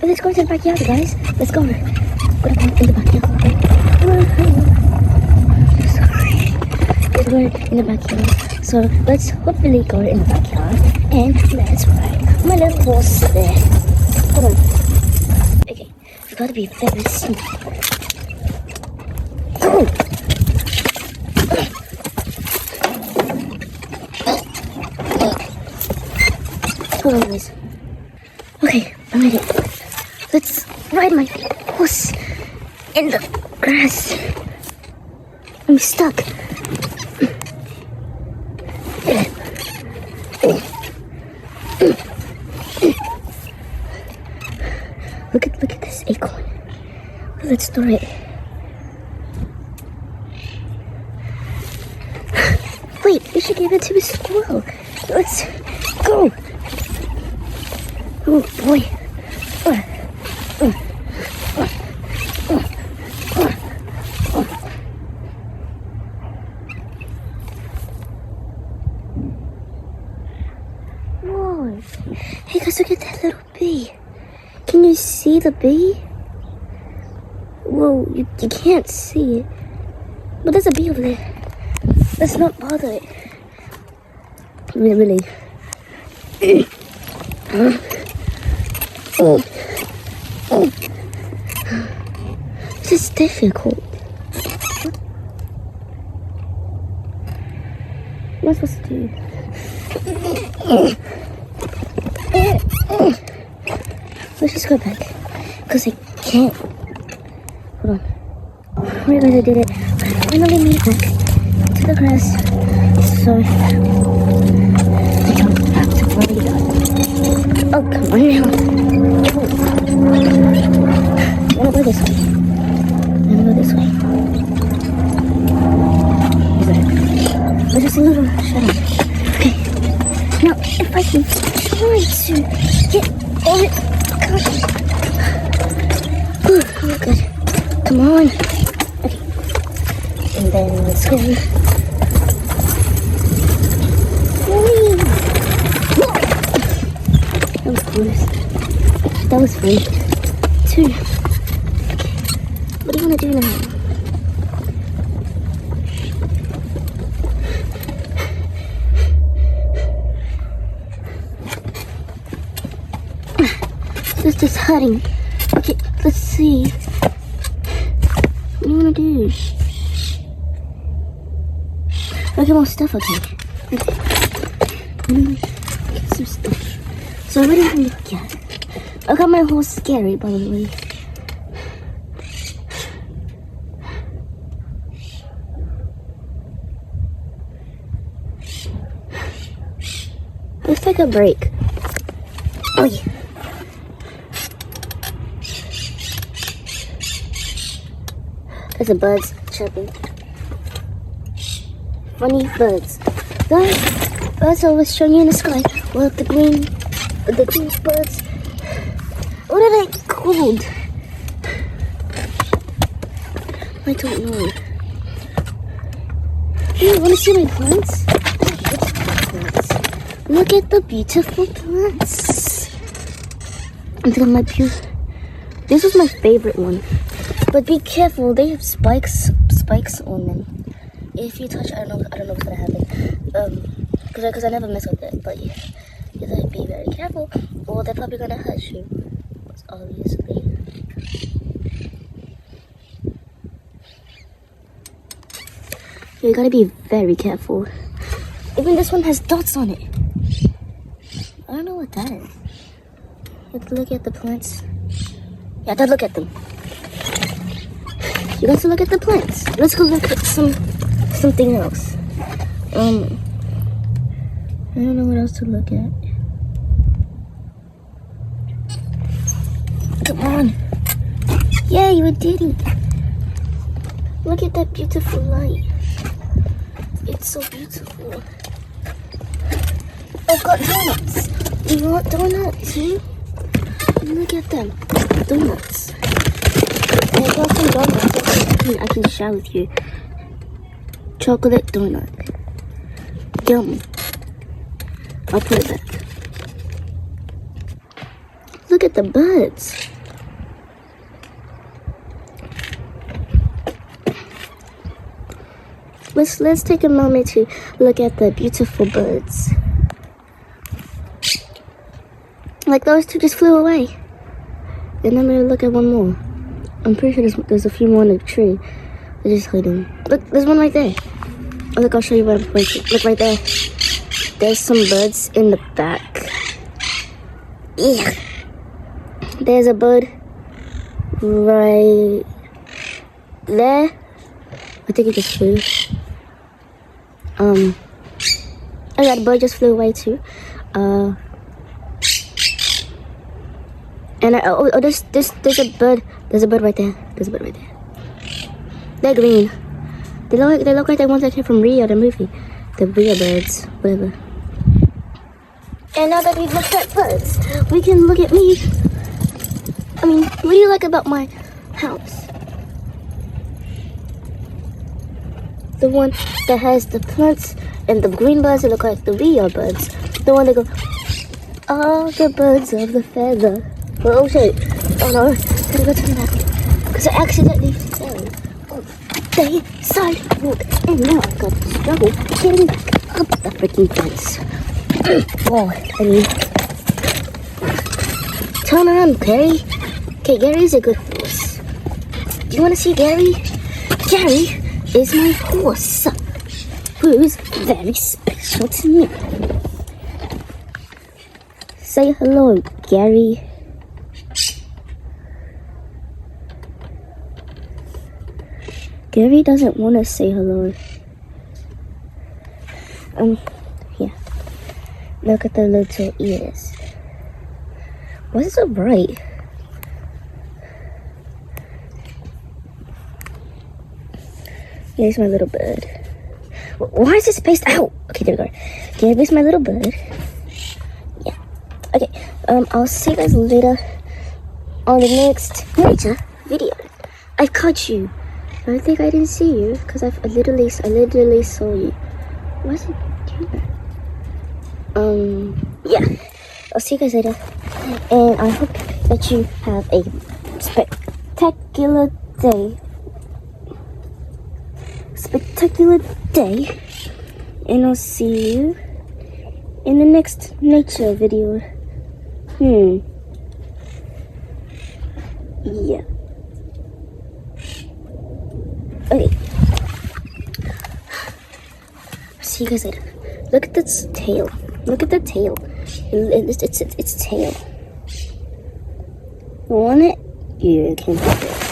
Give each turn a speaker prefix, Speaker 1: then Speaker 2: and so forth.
Speaker 1: let's go to the backyard, guys. Let's go. We're gonna go in the backyard. Sorry. Let's go in the backyard. So let's hopefully go in the backyard and let's ride my little horse there. Hold on. Okay, we gotta be very smart. Go! Hold on, guys. Okay, I'm ready. Let's ride my horse in the grass. I'm stuck. Look at this acorn. Let's throw it. Wait, we should give it to a squirrel. Let's go. Oh boy. Whoa. Hey guys, look at that little bee. Can you see the bee? Whoa, you can't see it. But there's a bee over there. Let's not bother it. Really. This is difficult. What am I supposed to do? Let's just go back. Because I can't. Hold on. Alright guys, I did it. Finally made it back to the grass. So I don't have to worry about it. Oh, come on now. I'm gonna go this way. There's just a little shadow. Okay. Now, if I can try to get over it. Oh, good. Come on. Okay. And then let's go. That was close. That was fun. 2. Okay. What do you want to do now? It's just hurting. Okay, let's see. What do you want to do? Okay, more stuff, okay. Get some stuff. So what do you look at? I got my horse scary, by the way. Let's take a break. Oh yeah. There's a birds chirping. Funny birds. Guys, birds I was showing you in the sky. Well, the green birds. What are they called? I don't know. Hey, you want to see my plants? Look at the beautiful plants. I think I might be. This was my favorite one. But be careful, they have spikes on them. If you touch, I don't know what's gonna happen. Because I never mess with it. But yeah, you have to be very careful, or they're probably gonna hurt you. Obviously. You gotta be very careful. Even this one has dots on it. I don't know what that is. You have to look at the plants. You have to look at them. You got to look at the plants. Let's go look at something else. I don't know what else to look at. Come on. Yeah, you did it. Look at that beautiful light. It's so beautiful. I've got donuts. You want donuts too? Look at them. Donuts. I got some donuts. I can share with you. Chocolate donut. Yum. I'll put it back. Look at the birds. let's take a moment to look at the beautiful birds. Like those two just flew away. And I'm gonna look at one more. I'm pretty sure there's a few more in the tree. They're just hiding. Look, there's one right there. Oh, look, I'll show you what I'm pointing. Look right there. There's some birds in the back. Yeah. There's a bird right there. I think it just flew. Oh, that bird just flew away too. And there's a bird. There's a bird right there. There's a bird right there. They're green. They look like the ones that came from Rio, the movie. The Rio birds, whatever. And now that we've looked at birds, we can look at me. I mean, what do you like about my house? The one that has the plants and the green birds that look like the Rio birds. The one that go, all the birds of the feather. Oh shit. Oh no. Gotta go turn back. Because I accidentally fell on the sidewalk. And now I've got to struggle getting back up the freaking fence. Oh, I mean. Turn around, Gary. Okay, Gary's a good horse. Do you want to see Gary? Gary is my horse, who's very special to me. Say hello, Gary. Gary doesn't want to say hello. Yeah. Look at the little ears. Why is it so bright? Here's my little bird. Why is it spaced out? Okay, there we go. Here's my little bird. Yeah. Okay. I'll see you guys later on the next nature video. I caught you. I think I didn't see you because I literally saw you. Why is it doing that? Yeah. I'll see you guys later, and I hope that you have a spectacular day. And I'll see you in the next nature video. Yeah. Okay. See you guys later. Look at its tail. Look at the tail. Its tail. Want it? You can have it.